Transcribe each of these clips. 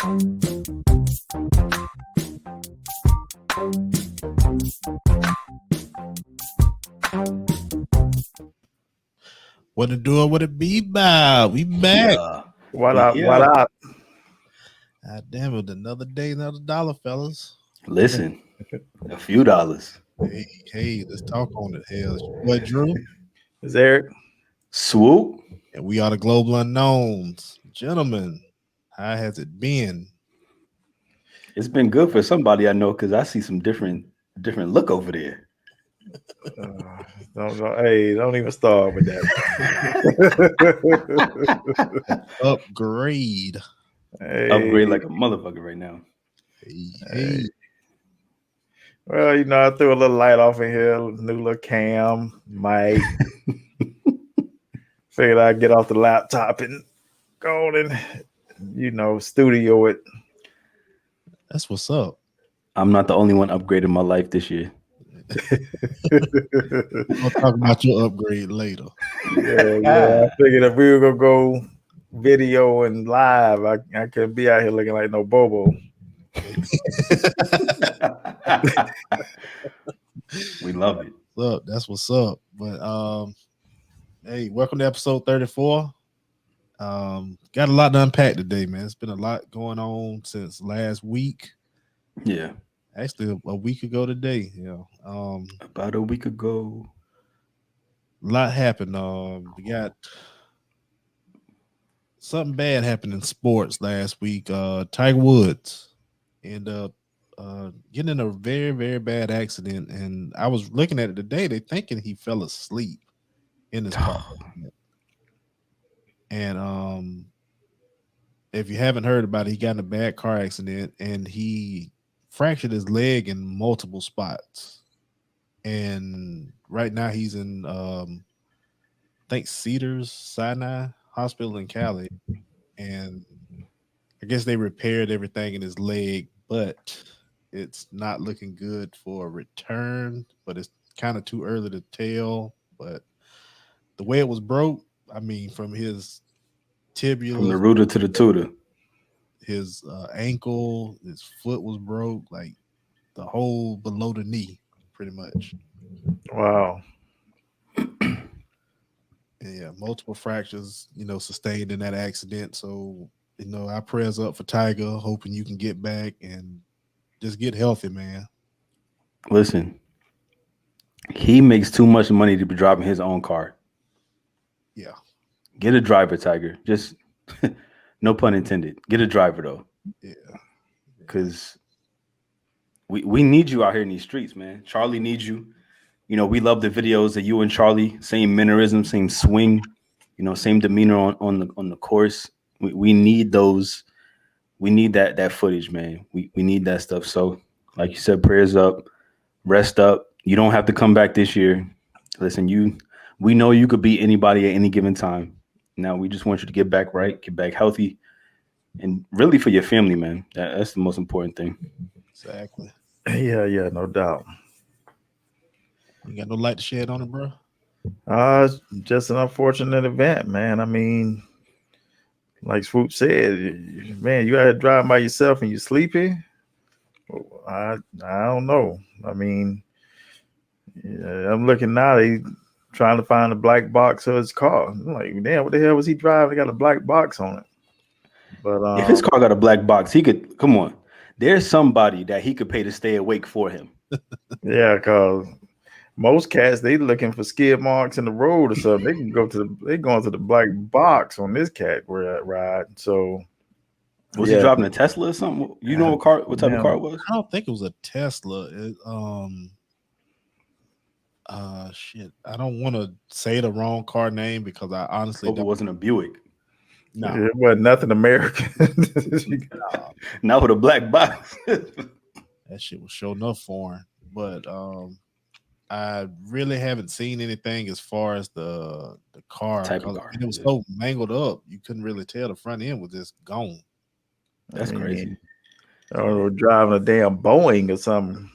What it do? What it be about? We back. What up? What up? God damn it! Another day, another dollar, fellas. Listen, a few dollars. Hey, let's talk on it. Hell, it's your boy Drew, Is Eric? Swoop. and we are the Global Unknowns, gentlemen. How has it been? It's been good for somebody I know because I see some different look over there. Don't even start with that. Upgrade. Upgrade like a motherfucker right now. Hey. Well, I threw a little light off in here, new little cam, mic. Figured I'd get off the laptop and go on and, studio it. That's what's up. I'm not the only one upgrading my life this year. We'll talk about your upgrade later. Yeah. I figured if we were gonna go video and live, I couldn't be out here looking like no Bobo. We love it. Look, that's what's up. But hey, welcome to episode 34. Got a lot to unpack today, man. It's been a lot going on since last week. Yeah. Actually, a week ago today. About a week ago. A lot happened. We got something bad happened in sports last week. Tiger Woods ended up getting in a very, very bad accident. And I was looking at it today. They thinking he fell asleep in his car. And if you haven't heard about it, he got in a bad car accident and he fractured his leg in multiple spots. And right now he's in I think Cedars-Sinai Hospital in Cali. And I guess they repaired everything in his leg, but it's not looking good for a return. But it's kind of too early to tell. But the way it was broke, I mean, from his tibia, from the rooter to the tutor, his ankle, his foot was broke, like the whole below the knee, pretty much. Wow. Yeah, multiple fractures, sustained in that accident. So, our prayers up for Tiger, hoping you can get back and just get healthy, man. Listen, he makes too much money to be driving his own car. Yeah. Get a driver, Tiger. Just no pun intended. Get a driver though. Yeah. Because we need you out here in these streets, man. Charlie needs you. We love the videos of you and Charlie, same mannerism, same swing, same demeanor on the course. We need those. We need that footage, man. We need that stuff. So, like you said, prayers up, rest up. You don't have to come back this year. Listen, we know you could beat anybody at any given time. Now we just want you to get back right, get back healthy, and really for your family, man. That's the most important thing. Exactly. Yeah, no doubt. You got no light to shed on it, bro? It's just an unfortunate event, man. I mean, like Swoop said, man, you gotta drive by yourself and you're sleeping. I don't know. I mean, I'm looking now. They trying to find the black box of his car. I'm like, damn, what the hell was he driving? He got a black box on it. But if his car got a black box, he could come on. There's somebody that he could pay to stay awake for him. Yeah, because most cats they looking for skid marks in the road or something. They can go they going to the black box on this cat ride. So was he driving a Tesla or something? You know what type of car it was? I don't think it was a Tesla. Shit. I don't want to say the wrong car name because I honestly hope it wasn't a Buick. No, it wasn't nothing American. Not with a black box. That shit was sure enough foreign. But I really haven't seen anything as far as the car. Type of car. It was so mangled up, you couldn't really tell the front end was just gone. That's crazy. Or driving a damn Boeing or something.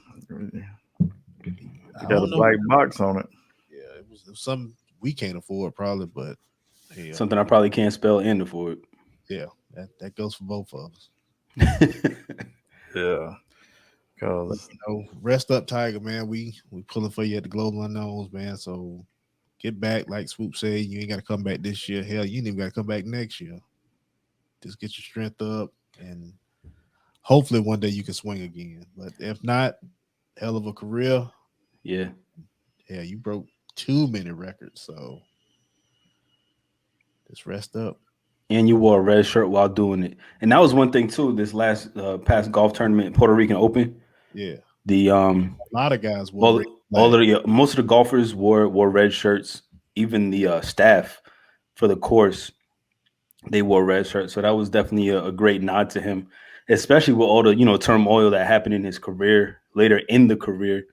Got a black box on it. Yeah, it was something we can't afford probably, but something I probably can't spell and afford. Yeah, that goes for both of us. Yeah, because Rest up, Tiger, man. We pulling for you at the Global Unknowns, man. So get back, like Swoop said. You ain't got to come back this year. Hell, you ain't even got to come back next year. Just get your strength up, and hopefully one day you can swing again. But if not, hell of a career. Yeah. Yeah, you broke too many records, so just rest up. And you wore a red shirt while doing it. And that was one thing too. This last past golf tournament, Puerto Rican Open. Yeah, The a lot of guys wore red all flag. of the most of the golfers wore red shirts. Even the staff for the course, they wore red shirts. So that was definitely a great nod to him, especially with all the turmoil that happened in his career later in the career.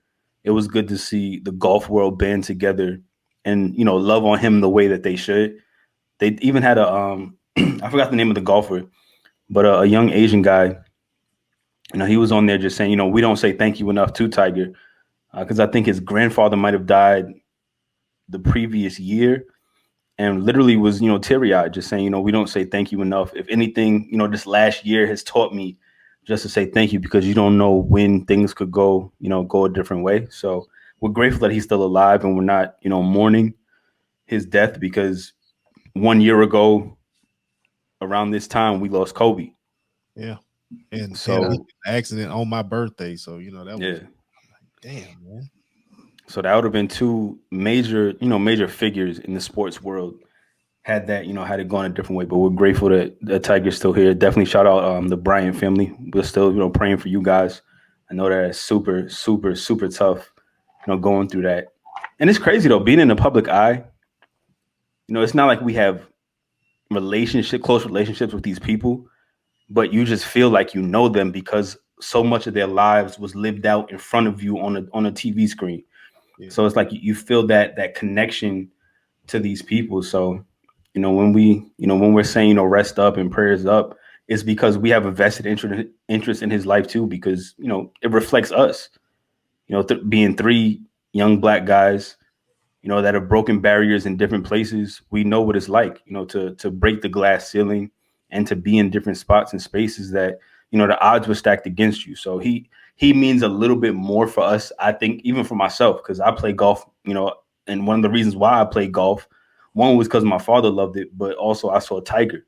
It was good to see the golf world band together and love on him the way that they should. They even had a I forgot the name of the golfer, but a young Asian guy. He was on there just saying, we don't say thank you enough to Tiger because I think his grandfather might have died the previous year, and literally was teary eyed, just saying, we don't say thank you enough. If anything, this last year has taught me just to say thank you because you don't know when things could go a different way. So we're grateful that he's still alive and we're not mourning his death because 1 year ago around this time we lost Kobe. Yeah, and I was in So an accident on my birthday, so that yeah. was damn, man. So that would have been two major figures in the sports world had that, had it gone a different way. But we're grateful that Tiger's still here. Definitely shout out the Bryant family. We're still, praying for you guys. I know that it's super, super, super tough, going through that. And it's crazy though, being in the public eye, it's not like we have close relationships with these people, but you just feel like you know them because so much of their lives was lived out in front of you on a TV screen. Yeah, So it's like you feel that connection to these people. So, when we're saying, rest up and prayers up, it's because we have a vested interest in his life too, because, it reflects us, being three young black guys, that have broken barriers in different places. We know what it's like, to break the glass ceiling and to be in different spots and spaces that, the odds were stacked against you. So he means a little bit more for us, I think, even for myself, because I play golf, and one of the reasons why I play golf, one was because my father loved it, but also I saw Tiger.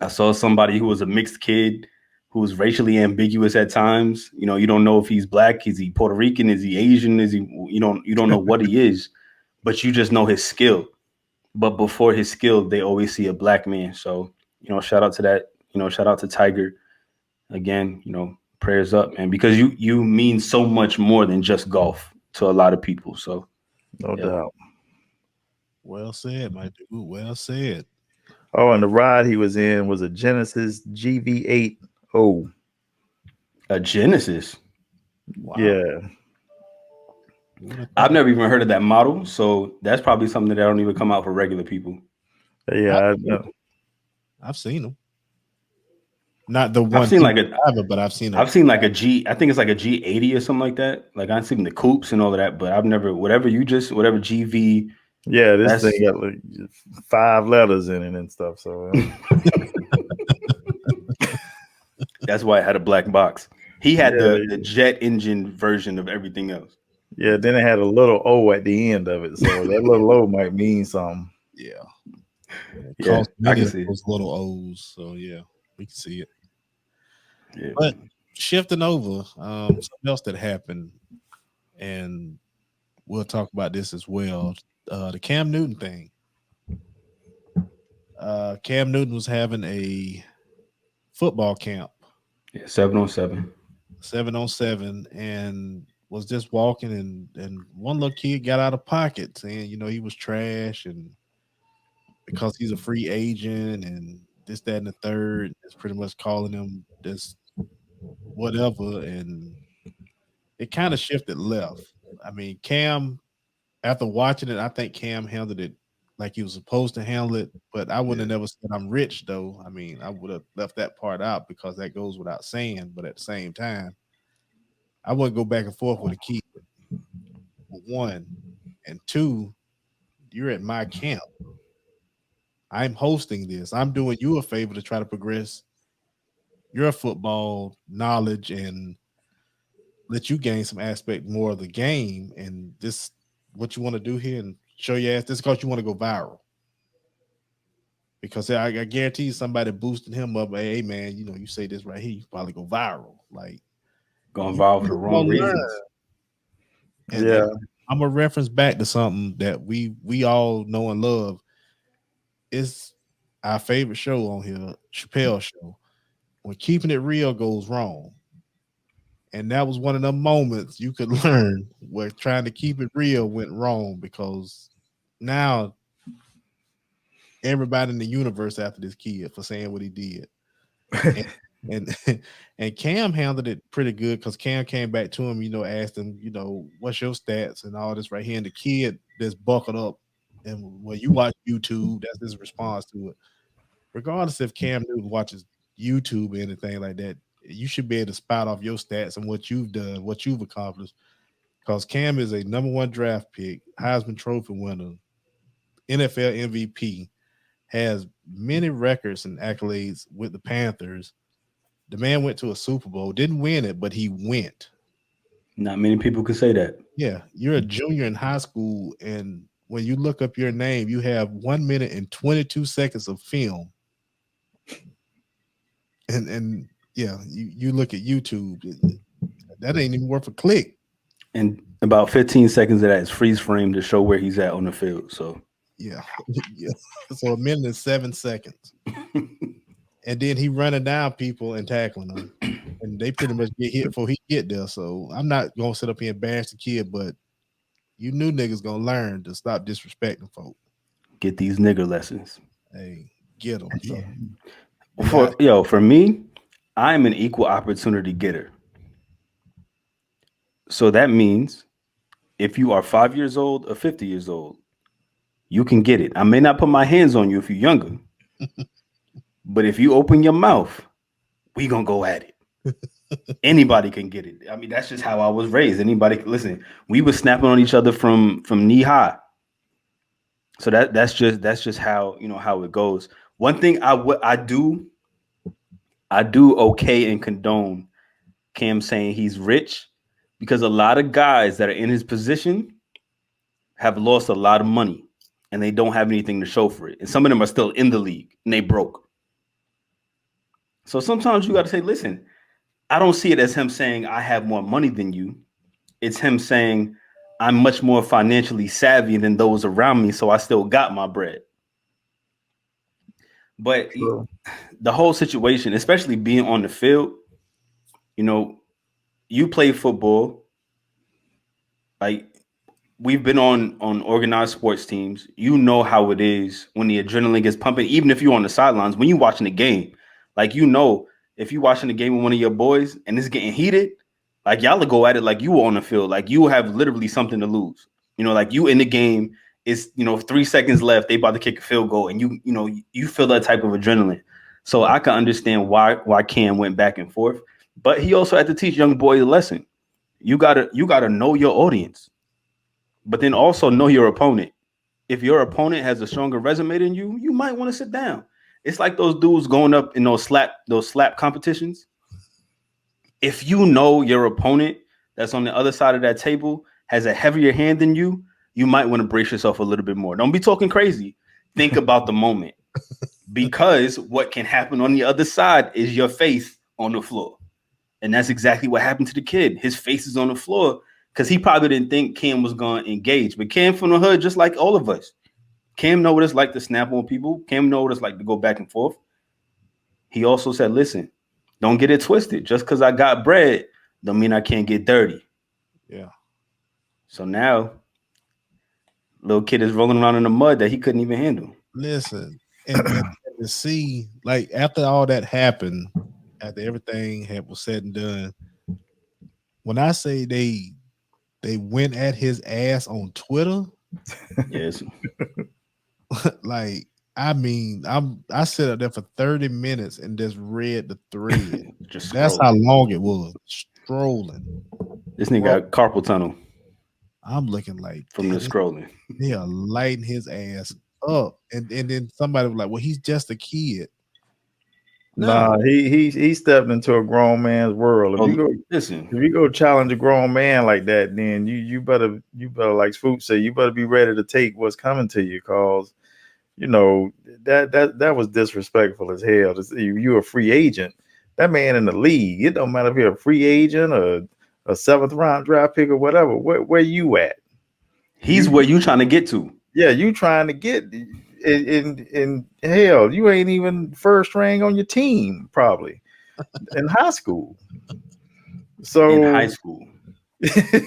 I saw somebody who was a mixed kid, who was racially ambiguous at times. You don't know if he's black, is he Puerto Rican, is he Asian, is he you don't know what he is, but you just know his skill. But before his skill, they always see a black man. So, shout out to that. Shout out to Tiger again. Prayers up, man, because you mean so much more than just golf to a lot of people. So, no yeah. doubt. well said, my dude. Well said. Oh, and the ride he was in was a Genesis GV8O. A Genesis. Wow. Yeah. I've never even heard of that model, so that's probably something that don't even come out for regular people. Yeah. I know. I've seen them. Not the one I've seen like but I've seen them. I've seen like a G. I think it's like a G80 or something like that. Like I've seen the coupes and all of that, but I've never whatever GV. Yeah, this That's- thing got like 5 letters in it and stuff. So That's why it had a black box. He had Yeah. the jet engine version of everything else. yeah, then it had a little O at the end of it. So that little O might mean something. Yeah. It Yeah, cost I many can of see it. those little O's. So yeah, we can see it. Yeah. But shifting over, something else that happened, and we'll talk about this as well. The Cam Newton thing. Cam Newton was having a football camp, Yeah, 7-on-7. 7-on-7, and was just walking, and one little kid got out of pocket saying, he was trash, and because he's a free agent, and this, that, and the third, is pretty much calling him this whatever, and it kind of shifted left. I mean, Cam, after watching it, I think Cam handled it like he was supposed to handle it, but I wouldn't have never said I'm rich though. I mean, I would have left that part out because that goes without saying, but at the same time, I wouldn't go back and forth with a kid. For one, and two, you're at my camp. I'm hosting this. I'm doing you a favor to try to progress your football knowledge and let you gain some aspect more of the game. And this what you want to do here and show your ass. This because you want to go viral. Because I guarantee you somebody boosting him up. Hey man, you know, you say this right here, you probably go viral. Like Going you viral for the wrong reasons. And, Yeah. and I'm gonna reference back to something that we all know and love. It's our favorite show on here, Chappelle Show. When keeping it real goes wrong. And that was one of the moments you could learn where trying to keep it real went wrong because now everybody in the universe after this kid for saying what he did. And and Cam handled it pretty good because Cam came back to him, you know, asked him, you know, what's your stats and all this right here. And the kid just buckled up. And when you watch YouTube, that's his response to it. Regardless if Cam Newton watches YouTube or anything like that, you should be able to spout off your stats and what you've done, what you've accomplished. Because Cam is a #1 draft pick, Heisman Trophy winner, NFL MVP, has many records and accolades with the Panthers. The man went to a Super Bowl, didn't win it, but he went. Not many people could say that. Yeah, you're a junior in high school, and when you look up your name, you have 1 minute and 22 seconds of film. And yeah, you look at YouTube, that ain't even worth a click. And about 15 seconds of that is freeze frame to show where he's at on the field. So yeah, yeah. So 1 minute and 7 seconds. And then he running down people and tackling them. And they pretty much get hit before he get there. So I'm not gonna sit up here and bash the kid, but you new niggas gonna learn to stop disrespecting folk. get these nigger lessons. Hey, get them. So, For me, I'm an equal opportunity getter. So that means if you are 5 years old or 50 years old, you can get it. I may not put my hands on you if you're younger, but if you open your mouth, we gonna go at it. Anybody can get it. I mean, that's just how I was raised. Anybody can listen. We were snapping on each other from knee high. So that's just how how it goes. One thing I do okay and condone Cam saying he's rich because a lot of guys that are in his position have lost a lot of money and they don't have anything to show for it. And some of them are still in the league and they broke. So sometimes you got to say, listen, I don't see it as him saying I have more money than you. It's him saying I'm much more financially savvy than those around me, so I still got my bread. But the whole situation, especially being on the field, you play football. Like we've been on organized sports teams. You know how it is when the adrenaline gets pumping, even if you're on the sidelines, when you're watching the game, like, if you're watching the game with one of your boys and it's getting heated, like y'all will go at it like you were on the field, like you have literally something to lose. Like you in the game, it's 3 seconds left, they about to kick a field goal, and you feel that type of adrenaline. So I can understand why Cam went back and forth, but he also had to teach young boys a lesson. You gotta know your audience, but then also know your opponent. If your opponent has a stronger resume than you, you might want to sit down. It's like those dudes going up in those slap competitions. If you know your opponent that's on the other side of that table has a heavier hand than you, you might want to brace yourself a little bit more. Don't be talking crazy. Think about the moment, because what can happen on the other side is your face on the floor. And that's exactly what happened to the kid. His face is on the floor because he probably didn't think Cam was going to engage. But Cam from the hood, just like all of us. Cam know what it's like to snap on people. Cam know what it's like to go back and forth. He also said, listen, don't get it twisted. Just because I got bread don't mean I can't get dirty. Yeah. So now, little kid is rolling around in the mud that he couldn't even handle. Listen, and to see, like, after all that happened, after everything was said and done, when I say they went at his ass on Twitter, yes. Like, I mean, I sat up there for 30 minutes and just read the thread. That's how long it was. Strolling. This nigga got carpal tunnel. I'm looking like from the scrolling. They are lighting his ass up. And then somebody was like, well, he's just a kid. Nah, he stepped into a grown man's world. If you go challenge a grown man like that, then you better like Swoop say, you better be ready to take what's coming to you, cause you know that was disrespectful as hell. You're a free agent. That man in the league, it don't matter if you're a free agent or a 7th round draft pick or whatever. Where you at? He's where you trying to get to. Yeah, you trying to get in hell. You ain't even first ring on your team probably in high school. So in high school,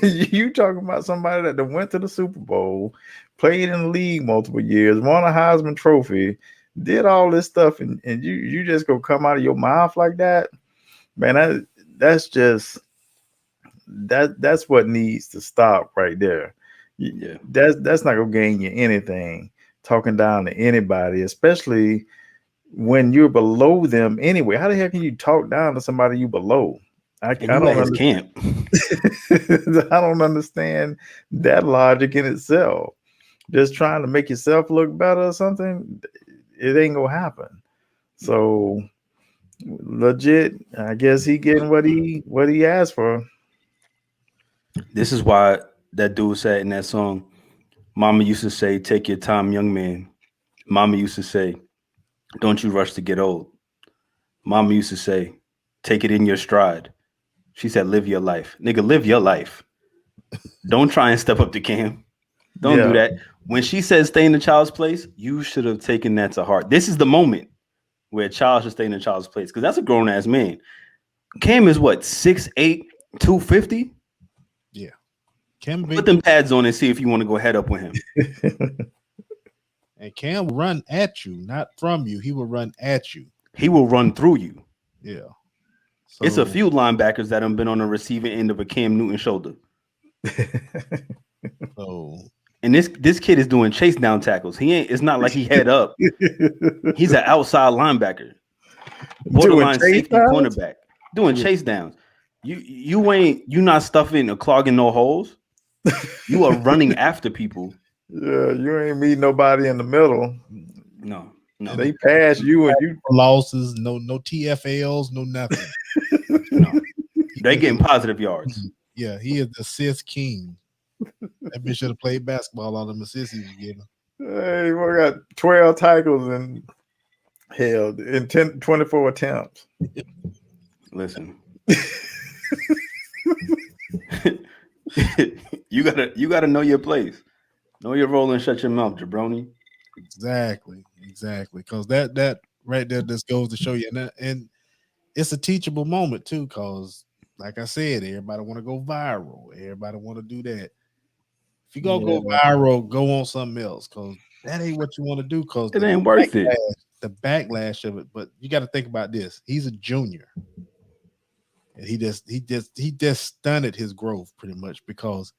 you talking about somebody that went to the Super Bowl, played in the league multiple years, won a Heisman Trophy, did all this stuff, and you just go come out of your mouth like that, man. That's what needs to stop right there. Yeah, that's not gonna gain you anything. Talking down to anybody, especially when you're below them anyway. How the hell can you talk down to somebody you below? I don't understand. I don't understand that logic in itself. Just trying to make yourself look better or something, it ain't gonna happen. So legit, I guess he getting what he asked for. This is why that dude said in that song, Mama used to say, take your time, young man. Mama used to say, don't you rush to get old. Mama used to say, take it in your stride. She said, live your life. Nigga, live your life. Don't try and step up to Cam. Don't do that. When she says stay in the child's place, you should have taken that to heart. This is the moment where a child should stay in the child's place, because that's a grown-ass man. Cam is what, 6'8", 250? Yeah. Cam put them pads on and see if you want to go head up with him. And Cam will run at you, not from you. He will run at you. He will run through you. Yeah. So, it's a few linebackers that have been on the receiving end of a Cam Newton shoulder. And this kid is doing chase down tackles. It's not like he head up. He's an outside linebacker. Borderline safety cornerback. Doing chase downs. You not stuffing or clogging no holes. You are running after people. Yeah, you ain't meet nobody in the middle. No. They pass you and you losses, no TFLs, no nothing. No. They getting positive yards. Yeah, he is the assist king. That bitch should have played basketball on them assists he was getting. Hey, we got 12 tackles and hell in 24 attempts. Listen. You gotta know your place. Know your role and shut your mouth, jabroni. Exactly. Because that right there just goes to show you, and it's a teachable moment too. Because like I said, everybody want to go viral. Everybody want to do that. If you go viral, go on something else. Because that ain't what you want to do. Because it ain't worth it. The backlash of it. But you got to think about this. He's a junior. And he just stunted his growth pretty much, because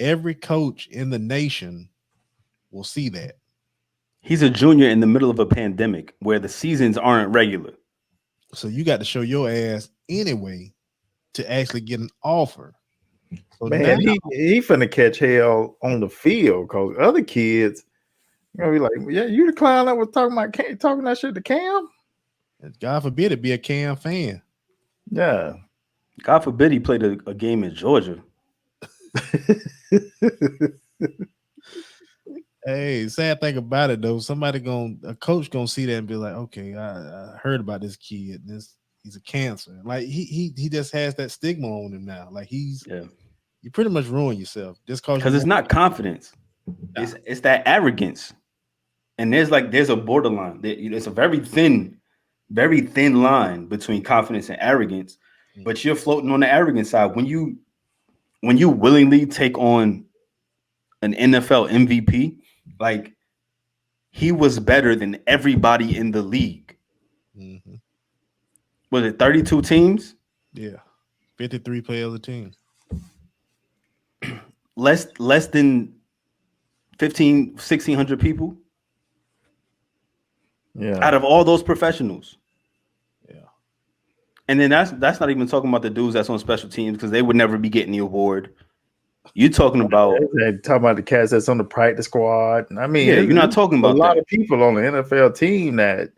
every coach in the nation will see that. He's a junior in the middle of a pandemic where the seasons aren't regular. So you got to show your ass anyway to actually get an offer. So man, he finna catch hell on the field, because other kids gonna be like, yeah, you the clown that was talking that shit to Cam? God forbid it be a Cam fan. Yeah. God forbid he played a game in Georgia. Hey, sad thing about it though, a coach gonna see that and be like, okay, I heard about this kid. He's a cancer. Like he just has that stigma on him now. Like you pretty much ruin yourself just because it's not confidence. It's that arrogance. And there's a borderline. It's a very thin line between confidence and arrogance. But you're floating on the arrogant side when you willingly take on an NFL MVP. Like, he was better than everybody in the league. Mm-hmm. Was it 32 teams? Yeah, 53 players of the team. Less than 1,600 people. Yeah, out of all those professionals. Yeah, and then that's not even talking about the dudes that's on special teams, because they would never be getting the award. You're talking about the cats that's on the practice squad. I mean, you're not talking about a lot of people on the NFL team that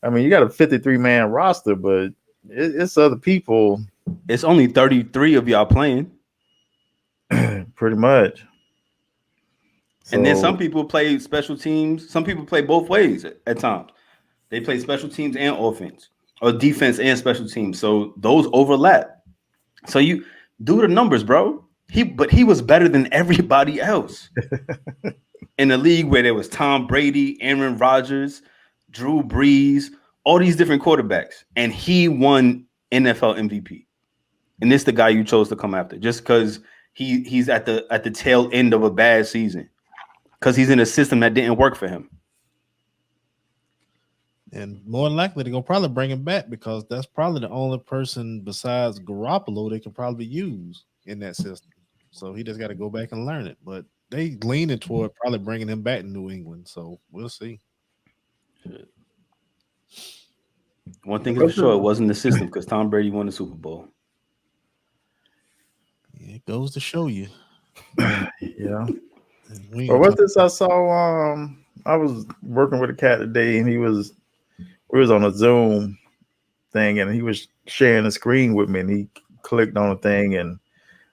I mean, you got a 53-man roster, but it's other people. It's only 33 of y'all playing. Pretty much. And then So- some people play special teams. Some people play both ways at times. They play special teams and offense, or defense and special teams. So those overlap. So you do the numbers, bro. He was better than everybody else in a league where there was Tom Brady, Aaron Rodgers, Drew Brees, all these different quarterbacks, and he won NFL MVP. And this the guy you chose to come after just because he's at the tail end of a bad season because he's in a system that didn't work for him. And more than likely, they're gonna probably bring him back because that's probably the only person besides Garoppolo they can probably use in that system. So he just got to go back and learn it. But they leaning toward probably bringing him back to New England. So we'll see. One thing is for sure, it wasn't the system because Tom Brady won the Super Bowl. Yeah, it goes to show you. Yeah. We Well, what's this I saw? I was working with a cat today, and we was on a Zoom thing, and he was sharing the screen with me, and he clicked on a thing, and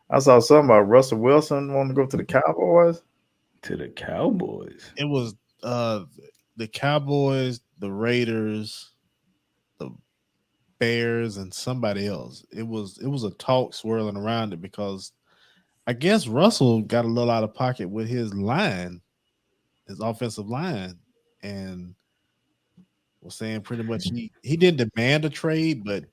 I saw something about Russell Wilson wanting to go to the Cowboys. To the Cowboys. It was the Cowboys, the Raiders, the Bears, and somebody else. It was a talk swirling around it because I guess Russell got a little out of pocket with his line, his offensive line, and was saying pretty much he didn't demand a trade, but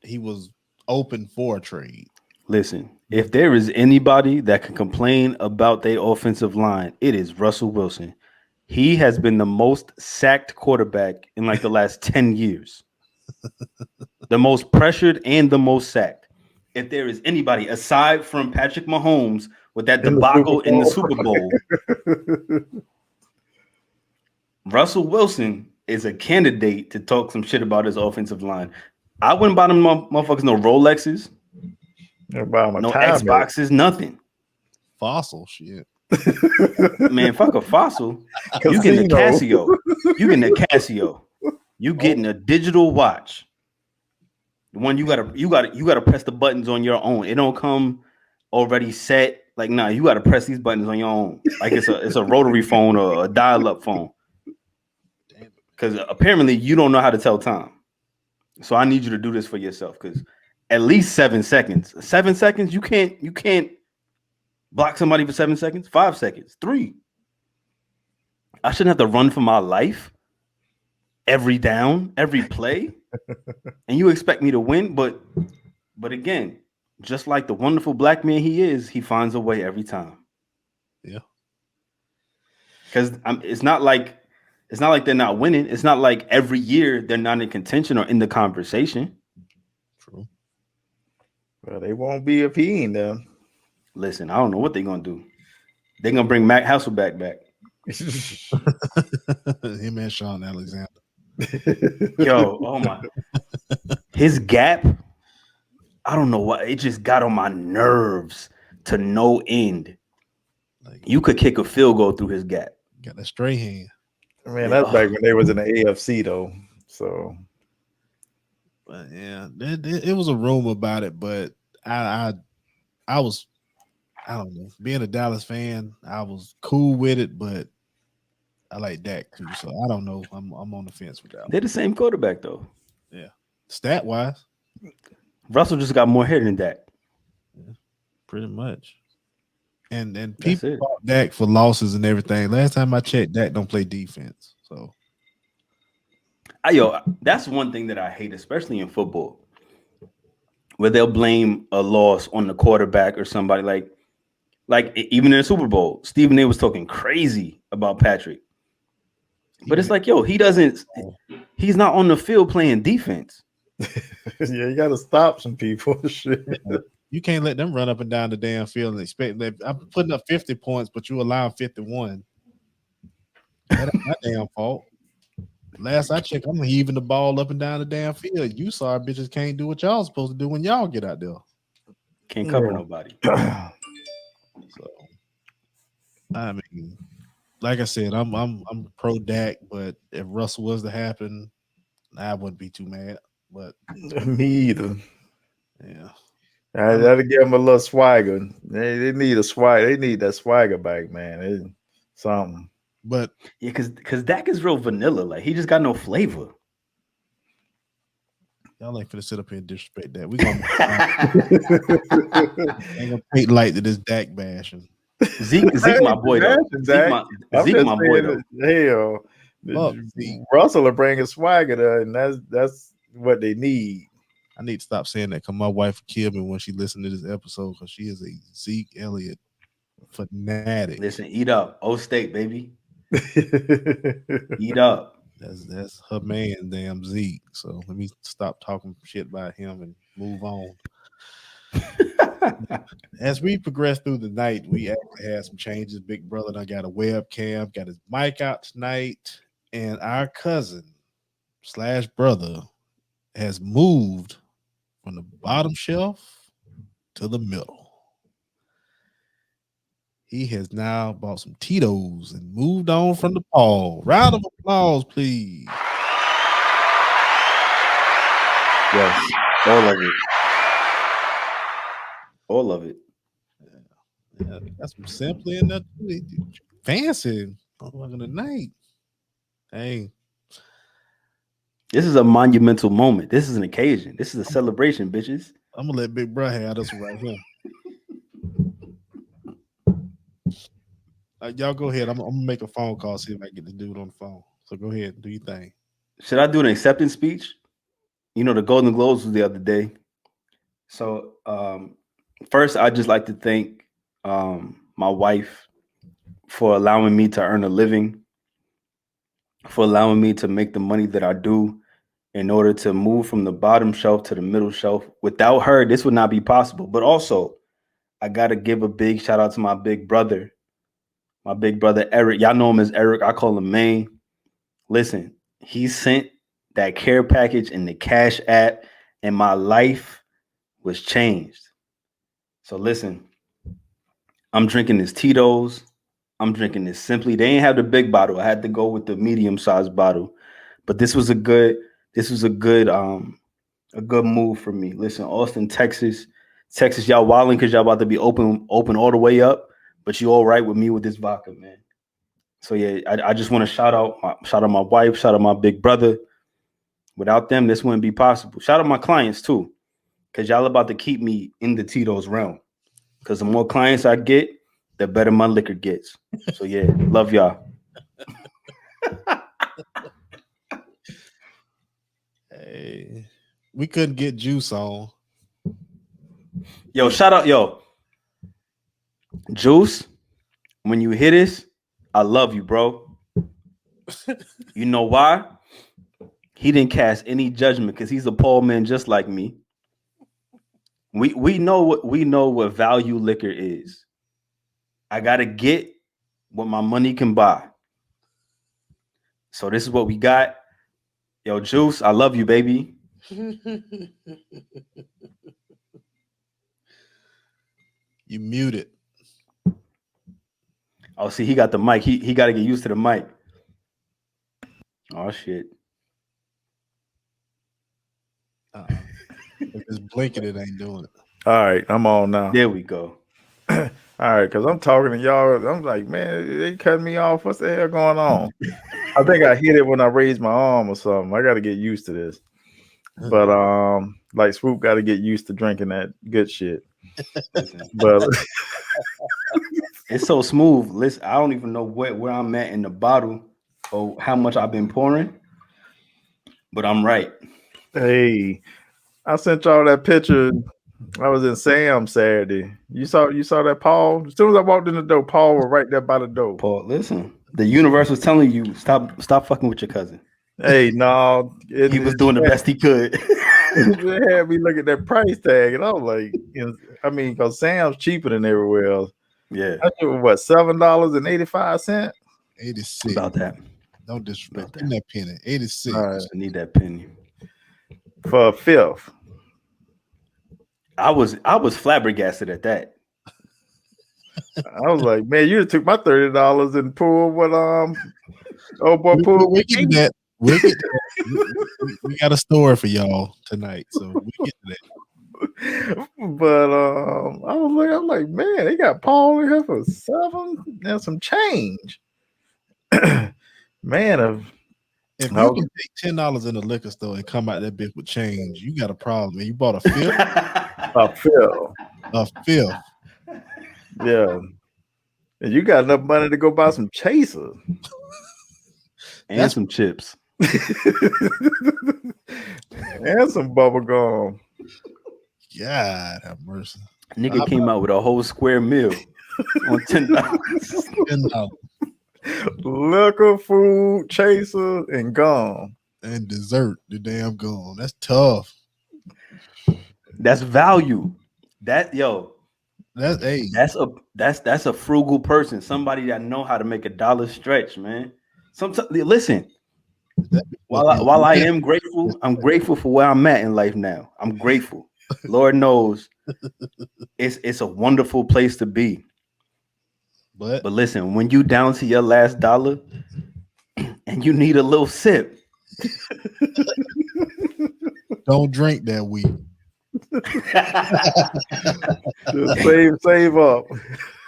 he was open for a trade. Listen, if there is anybody that can complain about their offensive line, it is Russell Wilson. He has been the most sacked quarterback in like the last 10 years. The most pressured and the most sacked. If there is anybody aside from Patrick Mahomes with that debacle in the Super Bowl, Russell Wilson is a candidate to talk some shit about his offensive line. I wouldn't buy them motherfuckers no Rolexes, no Xboxes, nothing. Fossil shit. Man, fuck a Fossil. You getting a Casio. You getting a Casio. You getting a digital watch. The one you gotta press the buttons on your own. It don't come already set. Like, nah, you gotta press these buttons on your own. Like it's a rotary phone or a dial-up phone. Because apparently you don't know how to tell time. So I need you to do this for yourself. Because at least 7 seconds. 7 seconds, you can't block somebody for 7 seconds. 5 seconds. 3. I shouldn't have to run for my life every down, every play. And you expect me to win, but again, just like the wonderful black man he is, he finds a way every time. Yeah. Because it's not like they're not winning. It's not like every year they're not in contention or in the conversation. True. Well, they won't be if he ain't there. Listen, I don't know what they're gonna do. They're gonna bring Matt Hasselbeck back. Him and Sean Alexander. Yo, oh my. His gap, I don't know what, it just got on my nerves to no end. Like, you could kick a field goal through his gap. Got a straight hand. Man, that's back when they was in the AFC though. So, but yeah, it was a rumor about it, but I was, I don't know, being a Dallas fan, I was cool with it, but I like Dak too, so I don't know. I'm on the fence with that. They're the same quarterback though. Yeah, stat wise, Russell just got more hair than Dak. Yeah, pretty much. And people fought Dak for losses and everything. Last time I checked, Dak don't play defense. So, that's one thing that I hate, especially in football, where they'll blame a loss on the quarterback or somebody. Like even in the Super Bowl, Stephen A was talking crazy about Patrick. But it's like, he's not on the field playing defense. Yeah, you got to stop some people. Shit. You can't let them run up and down the damn field and expect that I'm putting up 50 points, but you allow 51. That ain't my damn fault. Last I checked, I'm heaving the ball up and down the damn field. You sorry bitches can't do what y'all supposed to do when y'all get out there. Can't cover nobody. So, I mean, like I said, I'm pro Dak, but if Russell was to happen, I wouldn't be too mad, but Me either. yeah. I gotta give them a little swagger. They need a swag. They need that swagger back, man. It's something. But Yeah, because Dak is real vanilla. Like he just got no flavor. y'all ain't finna sit up here and disrespect that. We gonna ain't gonna take light to this Dak bashing. Zeke my boy though. Zeke my boy though. Hell, Fuck Zeke. Russell will bring a swagger there, and that's what they need. I need to stop saying that because my wife will kill me when she listens to this episode because she is a Zeke Elliott fanatic. Listen, eat up. O State, baby. Eat up. That's her man, damn Zeke. So let me stop talking shit about him and move on. As we progress through the night, we actually had some changes. Big brother done got a webcam, got his mic out tonight, and our cousin / brother has moved from the bottom shelf to the middle. He has now bought some Tito's and moved on from the pole. Round of applause, please. Yes, all of it. All of it. Yeah, that's some simply and that fancy on the night. Hey, This is a monumental moment. This is an occasion. This is a celebration, bitches. I'm gonna let Big Bro have this one right here. Y'all go ahead. I'm gonna make a phone call, see if I get the dude on the phone. So go ahead, do your thing. Should I do an acceptance speech? You know, the Golden Globes was the other day. So first, I'd just like to thank my wife for allowing me to earn a living, for allowing me to make the money that I do in order to move from the bottom shelf to the middle shelf. Without her, this would not be possible. But also, I got to give a big shout out to my big brother Eric. Y'all know him as Eric. I call him Maine. Listen, he sent that care package in the Cash App, and my life was changed. So listen, I'm drinking this Tito's. I'm drinking this Simply. They ain't have the big bottle. I had to go with the medium-sized bottle. But this was a good move for me. Listen, Austin, Texas, y'all wilding because y'all about to be open all the way up, but you all right with me with this vodka, man. So yeah, I just want to shout out my wife, shout out my big brother. Without them, this wouldn't be possible. Shout out my clients too, because y'all about to keep me in the Tito's realm. Because the more clients I get, the better my liquor gets. So yeah, love y'all. Hey, we couldn't get Juice on. Yo, shout out, Juice. When you hear this, I love you, bro. You know why? He didn't cast any judgment because he's a poor man just like me. We know what value liquor is. I gotta get what my money can buy. So this is what we got. Yo, Juice, I love you, baby. You muted. Oh, see, he got the mic. He got to get used to the mic. Oh shit. If it's blinking, it ain't doing it. All right, I'm on now. There we go. All right, because I'm talking to y'all. I'm like, man, they cut me off. What's the hell going on? I think I hit it when I raised my arm or something. I got to get used to this. But like Swoop got to get used to drinking that good shit. But it's so smooth. Listen, I don't even know where I'm at in the bottle or how much I've been pouring, but I'm right. Hey, I sent y'all that picture. I was in Sam Saturday. You saw that Paul? As soon as I walked in the door, Paul was right there by the door. Paul, listen. The universe was telling you stop fucking with your cousin. Hey, no, he was doing the best he could. It had me look at that price tag, and I was like, because Sam's cheaper than everywhere else. Yeah, I think what $7.85. 86. About that. Don't disrespect. Give me that penny. 86. Right. I need that penny for a fifth. I was flabbergasted at that. I was like, man, you took my $30 and pulled what old boy pulled. We'll get that. We'll get we got a story for y'all tonight, so we get to that. But I'm like, man, they got Paul in here for 7 and some change. Man, If I you was- can take $10 in the liquor store and come out that bitch with change, you got a problem. And you bought a fifth, I feel, a fifth. yeah. And you got enough money to go buy some chasers And some chips. and some bubble gum. God have mercy. Nigga came out with a whole square meal on $10. $10 Liquor, food, chaser, and gum. and dessert, the damn gone. That's tough. That's value. That's Hey, that's a frugal person. Somebody that know how to make $1 stretch, man. Sometimes listen. While I am grateful, I'm grateful for where I'm at in life now. I'm grateful. Lord knows it's a wonderful place to be. but But listen, when you down to your last dollar and you need a little sip, don't drink that week. Just save up.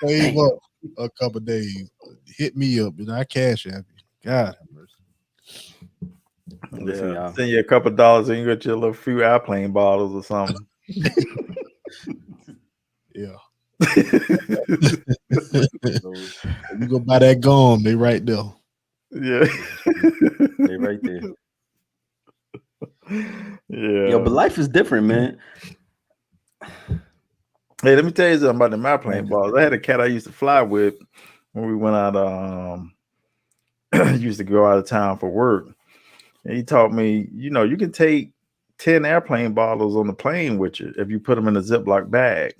Save up a couple days. Hit me up and I cash app you. God have mercy. Listen, y'all. Send you a couple dollars and you get your little few airplane bottles or something. Yeah. You go buy that gum, they right there. Yeah. They right there. Yeah. Yo, but life is different, man. Hey, let me tell you something about the airplane balls. I had a cat I used to fly with when we went out. Used to go out of town for work. And he taught me, you can take 10 airplane bottles on the plane with you if you put them in a Ziploc bag.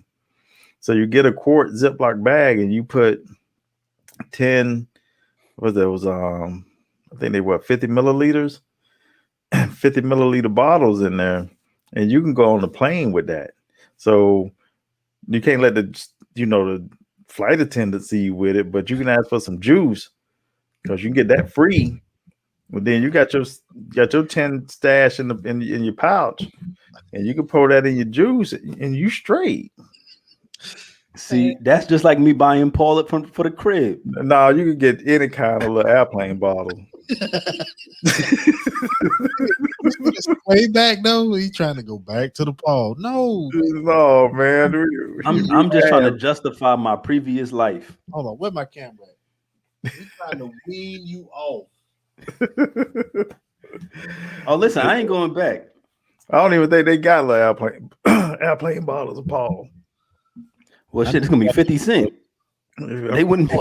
So you get a quart Ziploc bag and you put 10, I think they were 50 milliliters, 50 milliliter bottles in there, and you can go on the plane with that. So you can't let the flight attendant see you with it, but you can ask for some juice because you can get that free. But then you got your 10 stash in your pouch, and you can pour that in your juice, and you straight. See, that's just like me buying Paul up for the crib. No, you can get any kind of little airplane bottle. Way back though, he trying to go back to the Paul. No, man. I'm just trying to justify my previous life. hold on, where my camera at? He's trying to wean you off. Oh, listen, I ain't going back. I don't even think they got little airplane bottles of Paul. Well, shit, it's gonna be 50 cents. They wouldn't.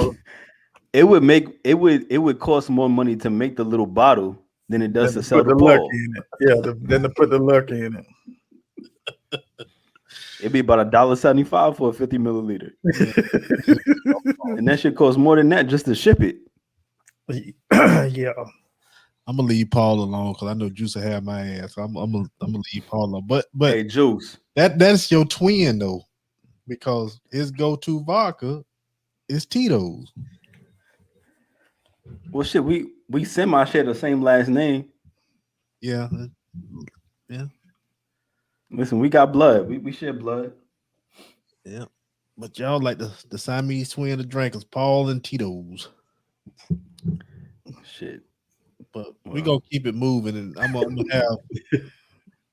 It would cost more money to make the little bottle than it does to sell the Paul. In it. Yeah, then to put the luck in it. It'd be about $1.75 for a 50 milliliter, and that should cost more than that just to ship it. Yeah, I'm gonna leave Paul alone because I know Juice will have my ass. I'm gonna leave Paul alone. But Hey, Juice, that's your twin though, because his go-to vodka is Tito's. well, shit, we semi share the same last name. Yeah. Listen, we got blood. We share blood. Yeah. But y'all like the Siamese twin of drinkers, Paul and Tito's. Shit. But we gonna keep it moving, and I'm gonna have.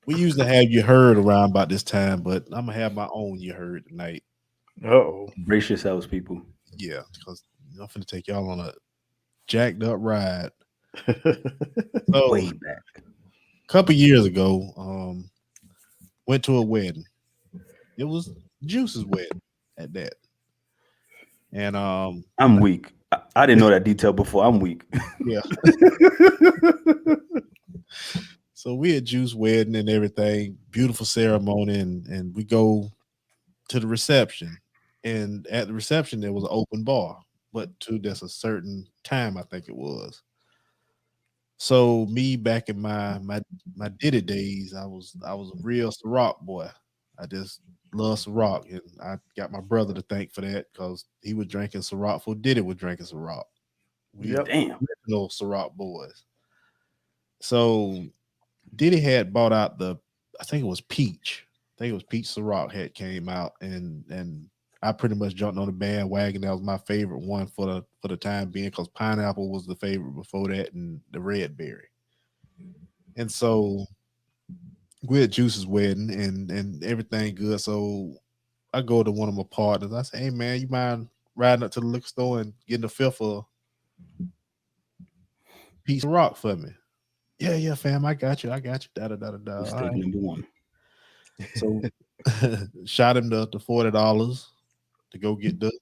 We usually have you heard around about this time, but I'm gonna have my own you heard tonight. Brace yourselves, people. Yeah, because I'm finna take y'all on a jacked up ride. So, Way back. a couple years ago, went to a wedding. It was Juice's wedding at that, and I'm weak. I didn't know that detail before. I'm weak. yeah. So we had Juice wedding and everything, beautiful ceremony, and we go to the reception. And at the reception there was an open bar, but there's a certain time, I think it was. So me back in my Diddy days, I was a real Ciroc boy. I just love Ciroc, and I got my brother to thank for that because he was drinking Ciroc before Diddy was drinking Ciroc. We Damn. original Ciroc boys. So Diddy had bought out I think it was Peach. I think it was Peach Ciroc had came out, and I pretty much jumped on the bandwagon. That was my favorite one for the time being, because pineapple was the favorite before that, and the red berry. And so we're at Juice's wedding, and everything good. So I go to one of my partners. I say, "Hey man, you mind riding up to the liquor store and getting a fifth of Peach Ciroc for me?" Yeah, fam, I got you. Da da da da da. All Mistake right. number one. So shot him the $40 to go get the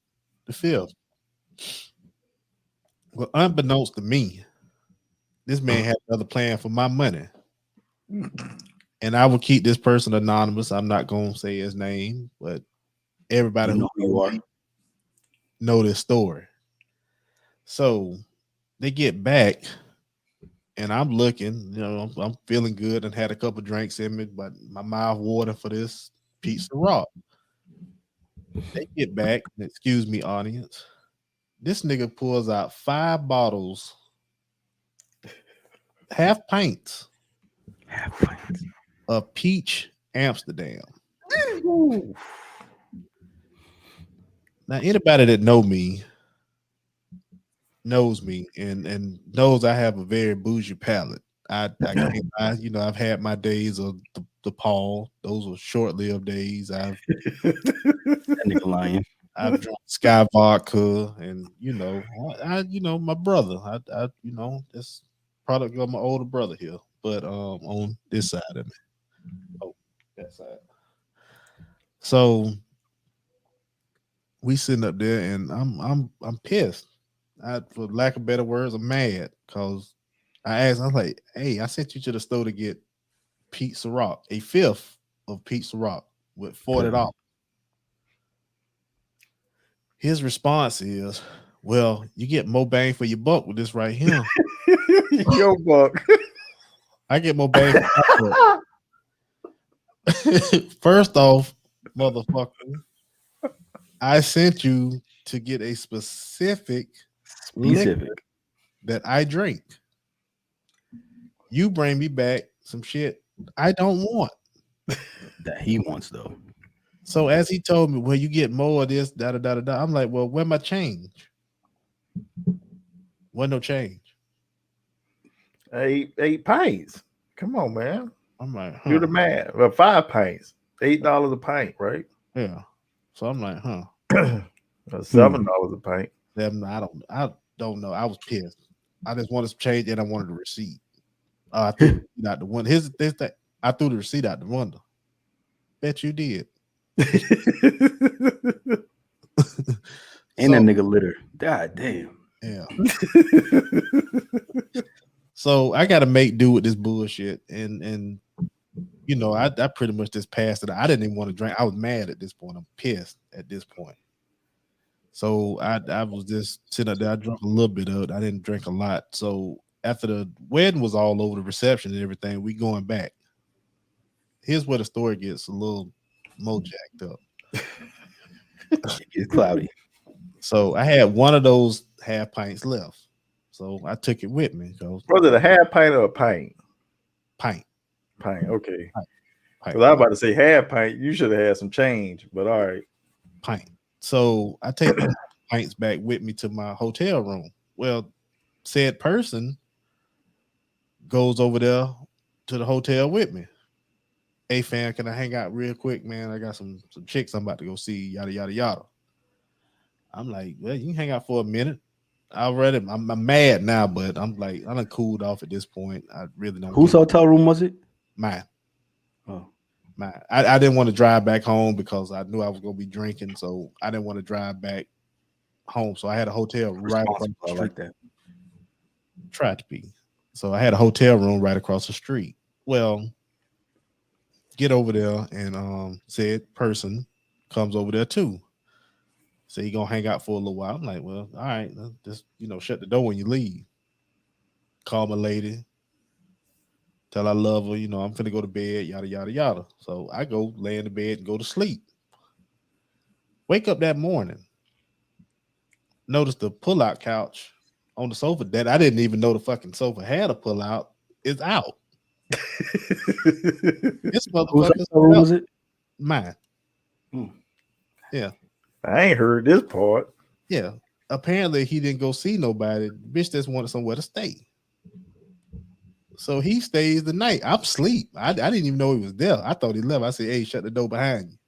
fifth. Well, unbeknownst to me, this man had another plan for my money. And I will keep this person anonymous. I'm not gonna say his name, but everybody You know who you are. know this story. So they get back, and I'm looking, I'm feeling good and had a couple drinks in me, but my mouth watering for this pizza raw. They get back, and excuse me, audience. This nigga pulls out 5 bottles, half pints of peach Amsterdam. Now, anybody that knows me and knows I have a very bougie palate. I can't lie, I've had my days of the Paul. Those were short-lived days. That nigga lying. I've drunk Sky vodka, and I my brother. I this product of my older brother here, but on this side of me. Oh, that side. So we sitting up there, and I'm pissed. For lack of better words, I'm mad because I was like, "Hey, I sent you to the store to get Pizza Rock, a fifth of Pizza Rock with $40." His response is, "Well, you get more bang for your buck with this right here." Your buck. I get more bang for my buck. First off, motherfucker, I sent you to get a specific liquor that I drink. You bring me back some shit I don't want. That he wants though. So as he told me, "Well, you get more of this, da da da da da." I'm like, "Well, where my change?" Wasn't no change. 8 pints. Come on, man. I'm like, Do the math. Well, 5 pints. $8 a pint, right? Yeah. So I'm like, $7 a pint. I don't know. I was pissed. I just wanted to change, and I wanted a receipt. I threw it out the window. I threw the receipt out the window. Bet you did. And that nigga litter. God damn. Yeah. So I got to make do with this bullshit, and I pretty much just passed it. I didn't even want to drink. I was mad at this point. I'm pissed at this point. So I was just sitting up there. I drank a little bit of it. I didn't drink a lot. So after the wedding was all over, the reception and everything, we going back. Here's where the story gets a little more jacked up. It's cloudy. So I had one of those half pints left. So I took it with me. Was it a half pint or a pint? Pint. Okay. Pint. Because I was about to say half pint. You should have had some change, but all right. Pint. So I take the pints back with me to my hotel room. Well, said person goes over there to the hotel with me. "Hey fam, can I hang out real quick, man? I got some chicks I'm about to go see, yada yada yada." I'm like, "Well, you can hang out for a minute." I'm mad now, but I'm like, I done cooled off at this point. I really don't. Whose hotel room was it? Mine. Oh, mine. I didn't want to drive back home because I knew I was gonna be drinking, so I didn't want to drive back home. So I had a hotel right across the street. like that. Tried to be. So I had a hotel room right across the street. Well, get over there, and said person comes over there too. So he gonna hang out for a little while. I'm like, "Well, all right, just shut the door when you leave." Call my lady, tell I love her. I'm finna go to bed. Yada yada yada. So I go lay in the bed and go to sleep. Wake up that morning. Notice the pull-out couch on the sofa that I didn't even know the fucking sofa had a pull-out is out. This Whose motherfucker's room out. was it? Mine. I ain't heard this part. Yeah. Apparently he didn't go see nobody. Bitch just wanted somewhere to stay. So he stays the night. I'm asleep. I didn't even know he was there. I thought he left. I said, hey, shut the door behind you.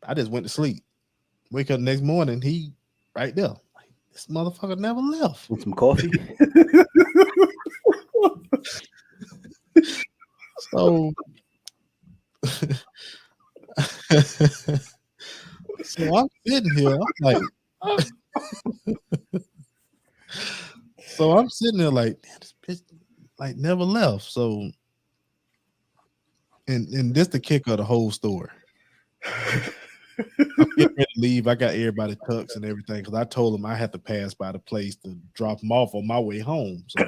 I just went to sleep. Wake up next morning, he right there. Like, this motherfucker never left. With some coffee. So, so I'm sitting here. I'm like, so I'm sitting there like, damn, this bitch like never left. So, and this the kick of the whole story. I'm getting ready to leave. I got everybody tux and everything because I told them I had to pass by the place to drop them off on my way home. So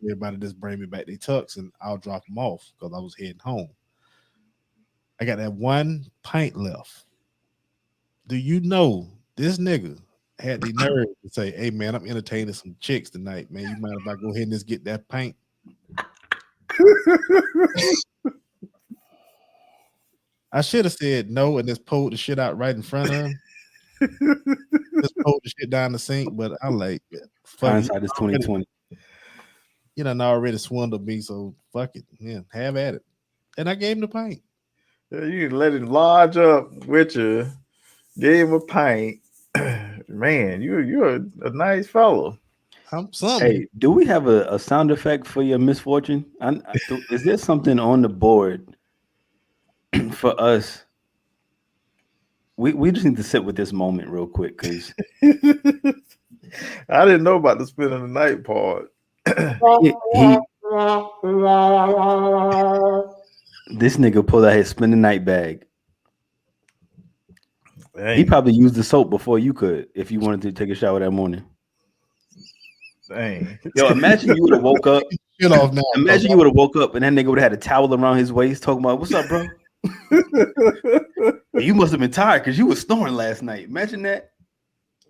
everybody just bring me back their tux and I'll drop them off because I was heading home. I got that 1 pint left. Do you know this nigga had the nerve to say, hey man, I'm entertaining some chicks tonight, man. You mind if I go ahead and just get that pint? I should have said no and just pulled the shit out right in front of him. Just pulled the shit down the sink, but I'm like, fuck it. Hindsight is 2020. You done already swindled me, so fuck it. Yeah, have at it. And I gave him the pint. Yeah, you let him lodge up with you, gave him a pint. Man, you're a nice fellow. I'm something. Hey, do we have a sound effect for your misfortune? Is there something on the board for us? We just need to sit with this moment real quick because I didn't know about the spending the night part. This nigga pulled out his spend the night bag. Dang. He probably used the soap before you could if you wanted to take a shower that morning. Dang. Yo, imagine you would have woke up. Get off now. Imagine you would have woke up and that nigga would have had a towel around his waist talking about, what's up, bro? You must have been tired because you was snoring last night. Imagine that.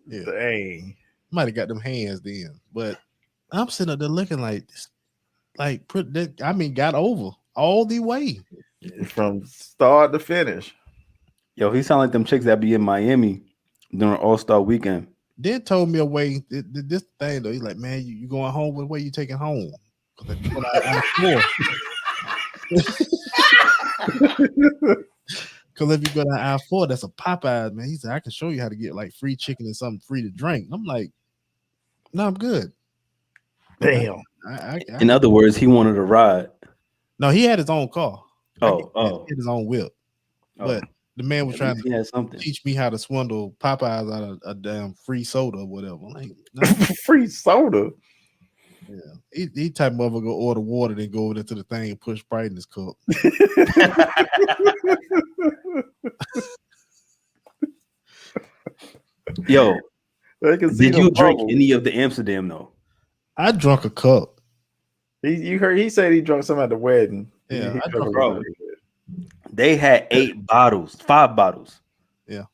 Yeah. Dang. Might have got them hands then. But I'm sitting up there looking like this, like got over all the way. From start to finish. Yo, he sound like them chicks that be in Miami during All-Star weekend. Then told me away this thing though. He's like, man, you going home? What way you taking home? Because if you go to I-4, that's a Popeyes, man. He said, I can show you how to get like free chicken and something free to drink. I'm like, no, I'm good. Damn. In other words, he wanted a ride. No, he had his own car. He Oh. had his own whip. But the man was trying to teach me how to swindle Popeyes out of a damn free soda or whatever. Like, no. Free soda. Yeah, he type of go order water, then go over into the thing and push Sprite in his cup. Yo, did you drink bubbles. any of the Amsterdam though? I drunk a cup. You heard he said he drunk some at the wedding. Yeah, I drunk drunk They had 5 bottles. Yeah.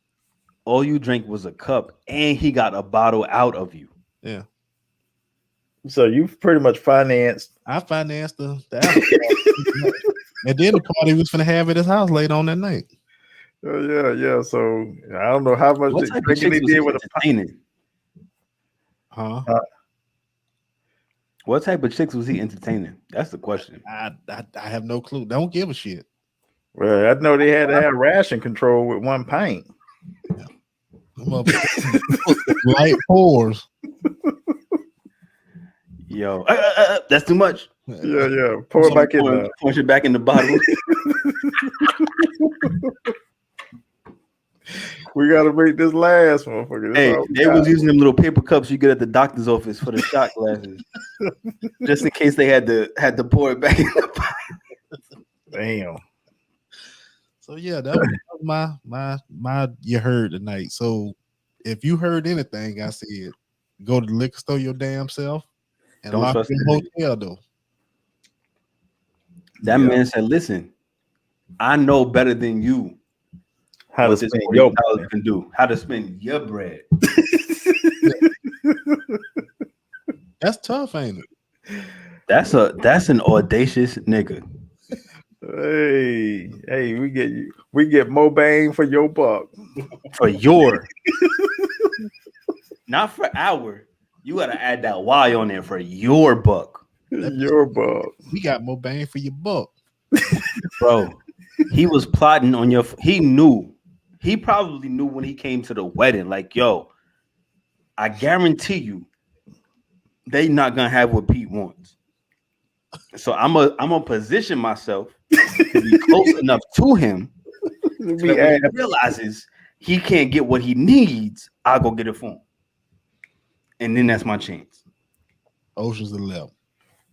All you drank was a cup, and he got a bottle out of you. Yeah. So you pretty much financed. I financed the alcohol. And then the party was finna have at his house late on that night. Yeah. So I don't know how much What type of chicks was he entertaining? Huh? What type of chicks was he entertaining? That's the question. I have no clue. Don't give a shit. Well, I know they had to have ration control with 1 pint. Light pours. Yo, that's too much. Yeah. Pour it back in. Push it back in the bottle. We gotta make this last, motherfucker. Hey, they was using them little paper cups you get at the doctor's office for the shot glasses, just in case they had to pour it back in the bottle. Damn. So yeah, that was my you heard tonight. So if you heard anything I said, go to the liquor store your damn self and Don't lock trust your hotel though. That man said, "Listen, I know better than you How to what this spend your $40 can do. How to spend your bread." That's tough, ain't it? That's an audacious nigga. Hey, we get more bang for your buck. For your, not for our. You gotta add that Y on there for your buck, Your buck. We got more bang for your buck. bro. He was plotting on your. He knew. He probably knew when he came to the wedding. Like, yo, I guarantee you, they not gonna have what Pete wants. So I'm gonna position myself to be close enough to him so that when he realizes he can't get what he needs, I'll go get it for him. And then that's my chance. Ocean's 11.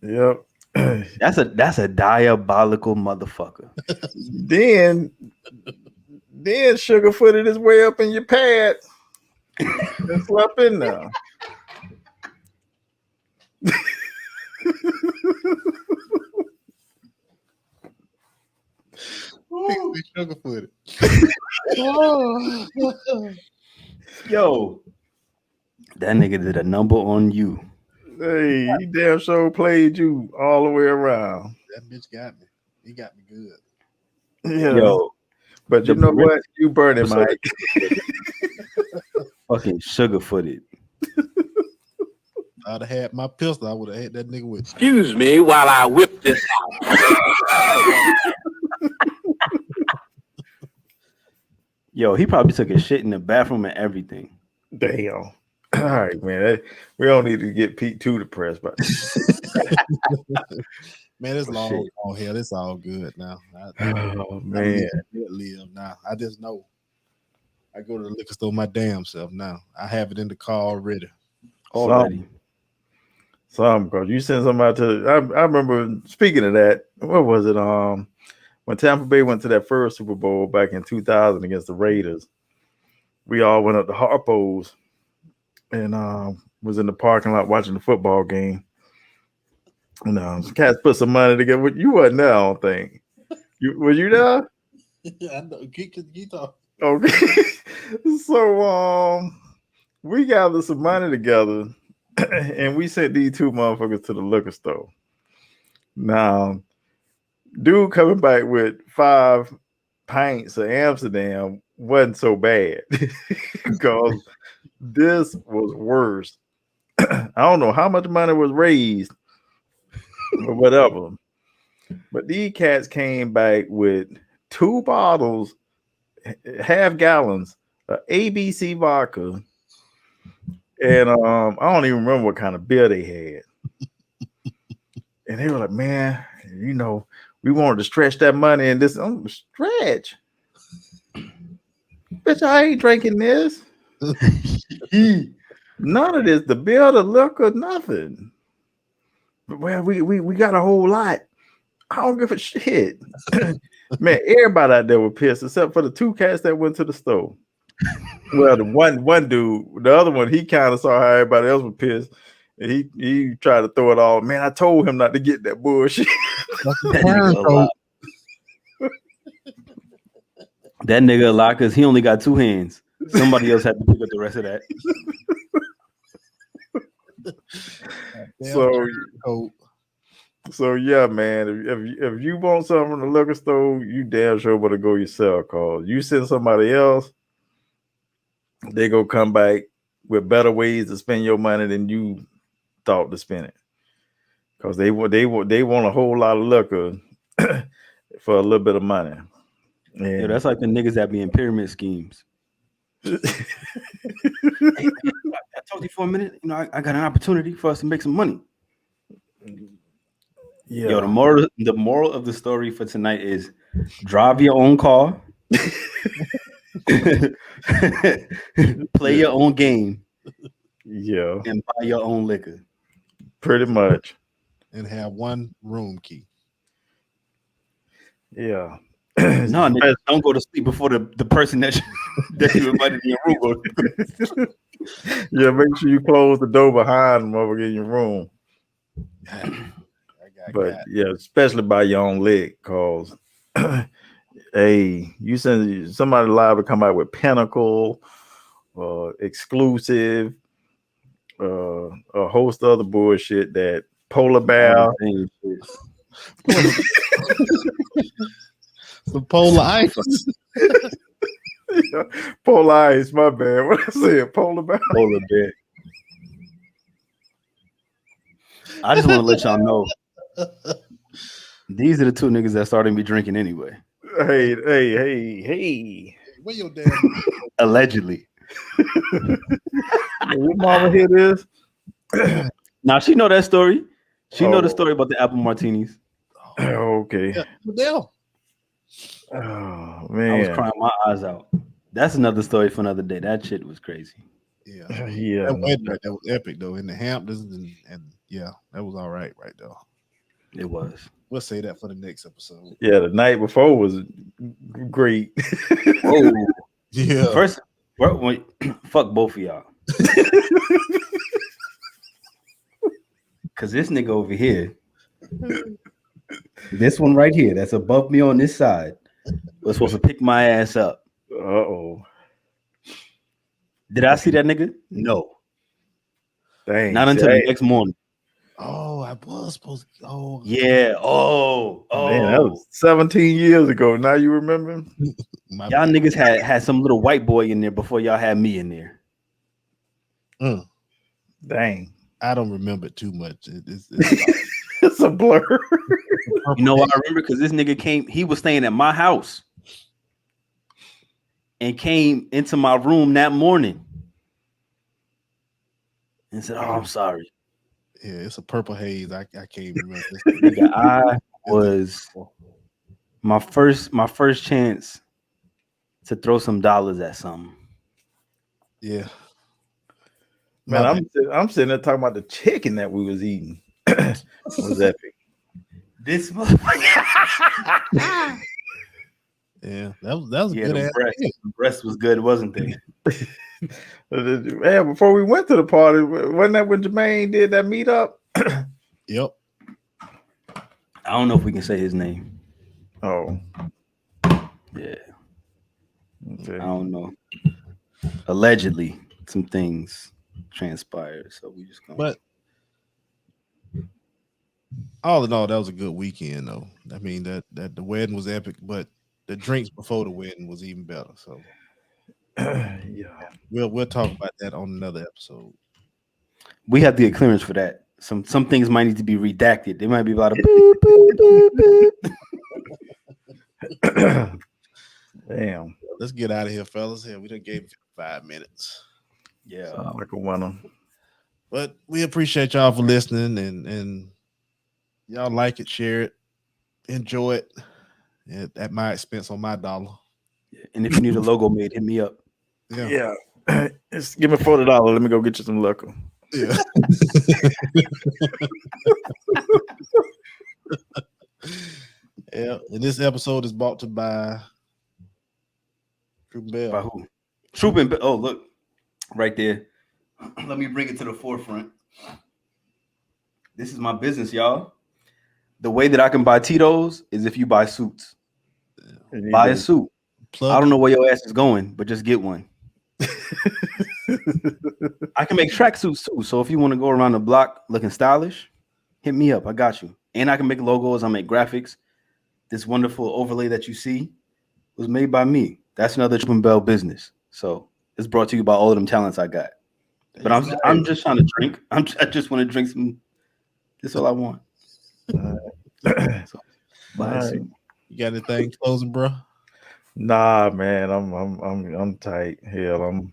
Yep. That's a diabolical motherfucker. Then sugar footed his way up in your pad and slept in there. Sugar footed. Yo, that nigga did a number on you. Hey, he damn sure played you all the way around. That bitch got me. He got me good. Yeah. Yo, But you know what? You burn it, Mike. fucking sugar footed. I'd have had my pistol. I would have had that nigga with me. Excuse me while I whip this out. Yo, he probably took a shit in the bathroom and everything. Damn. All right, man. We don't need to get Pete too depressed, but Man, it's Oh, long shit. on hell. It's all good now. oh man. I live now. I just know. I go to the liquor store my damn self now. I have it in the car already. Already. Some because you sent somebody to I remember speaking of that, what was it? When Tampa Bay went to that first Super Bowl back in 2000 against the Raiders, we all went up to Harpo's and was in the parking lot watching the football game. And some cats put some money together. You wasn't there, I don't think. Were you there? I know. Keep talking. Okay. So we gathered some money together and we sent these two motherfuckers to the liquor store. Now, dude coming back with 5 pints of Amsterdam wasn't so bad because this was worse. I don't know how much money was raised or whatever, but these cats came back with 2 bottles, half gallons of ABC vodka, and I don't even remember what kind of beer they had. And they were like, man, you know, we wanted to stretch that money and this stretch. Bitch, I ain't drinking this. None of this, the beer, the liquor, nothing. Well, we got a whole lot. I don't give a shit. Man, everybody out there was pissed except for the 2 cats that went to the store. Well, the one dude, the other one, he kind of saw how everybody else was pissed. And he tried to throw it all. Man, I told him not to get that bullshit. That nigga a lot because he only got 2 hands. Somebody else had to pick up the rest of that. So yeah, man. If you want something from the liquor store, you damn sure better go yourself. Cause you send somebody else, they go come back with better ways to spend your money than you thought to spend it. Cause they want a whole lot of liquor for a little bit of money. And Yeah, that's like the niggas that be in pyramid schemes. Hey, man, I talked to you for a minute. You know, I got an opportunity for us to make some money. yeah. Yo, the moral of the story for tonight is drive your own car, play your own game, Yeah, and buy your own liquor. pretty much. And have 1 room key. Yeah. No, nigga, don't go to sleep before the person that you invited in your room. Yeah, make sure you close the door behind them over in your room. But yeah, especially by your own leg, cause hey, you send somebody live to come out with Pinnacle, exclusive, a host of other bullshit that Polar bear. Same shit. The polar ice. Polar ice, my bad. What I said, polar bear. Polar bear. I just want to let y'all know these are the two niggas that started me drinking anyway. Hey. Where your damn? Allegedly. Your mama hear this? Now she know that story. She know the Oh. story about the apple martinis. Okay. Yeah, what the hell? Oh I was man. crying my eyes out. That's another story for another day. That shit was crazy. Yeah, Yeah. that wedding right there was epic though in the Hamptons, and yeah, that was all right there. It was. We'll say that for the next episode. Yeah, the night before was great. Oh, Yeah, first, wait, fuck both of y'all. Cause this nigga over here, this one right here, that's above me on this side, was supposed to pick my ass up. Uh-oh. Did I see that nigga? No, Dang. not until the next morning. Oh, I was supposed to. Oh, Yeah. Oh. Man, that was 17 years ago. Now you remember? my Y'all bad. niggas had some little white boy in there before y'all had me in there. Dang. I don't remember it too much. It's It's a blur. You know what I remember? Because this nigga came, he was staying at my house and came into my room that morning and said, "Oh, I'm sorry." yeah, it's a purple haze. I can't remember. Nigga, I was my first chance to throw some dollars at something. Yeah, Man, My I'm sitting there talking about the chicken that we was eating. It was epic. This motherfucker. yeah, that was a Yeah, good ass. the breast was good, wasn't it? Man, before we went to the party, wasn't that when Jermaine did that meetup? Yep. I don't know if we can say his name. Oh, Yeah, okay. I don't know. Allegedly, some things transpired, so we just gonna. But all in all, that was a good weekend, though. I mean that the wedding was epic, but the drinks before the wedding was even better. So Yeah. we'll talk about that on another episode. We have to get clearance for that. Some things might need to be redacted. They might be about a boop, boop, boop, boop. Damn. Let's get out of here, fellas. Here we done gave 5 minutes. Yeah. Sound like a winner. But we appreciate y'all for listening and y'all like it, share it, enjoy it at my expense on my dollar. And if you need a logo made, hit me up. Yeah. Yeah. Just give me $40. Let me go get you some liquor. Yeah. Yeah. And this episode is brought to you by Troop Bell. By who? Troop and oh, look, right there. Let me bring it to the forefront. This is my business, y'all. The way that I can buy Tito's is if you buy suits. Buy a suit. I don't know where your ass is going, but just get one. I can make tracksuits too. So if you want to go around the block looking stylish, hit me up. I got you. And I can make logos. I make graphics. This wonderful overlay that you see was made by me. That's another Troop and Bell business. So it's brought to you by all of them talents I got. But I'm just trying to drink. I just want to drink some. That's all I want. So, buy a suit. You got anything closing, bro? Nah, man, I'm tight. Hell, I'm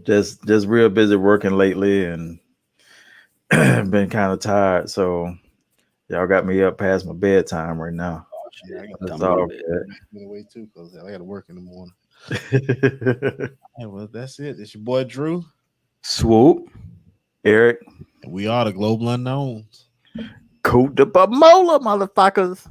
just real busy working lately and been kind of tired. So y'all got me up past my bedtime right now. Yeah, I got That's Time all to to away too because I got to work in the morning. good. Hey, well, that's it. It's your boy Drew. Swoop. Eric, And we are the Global Unknowns. Coot the Bamola, motherfuckers.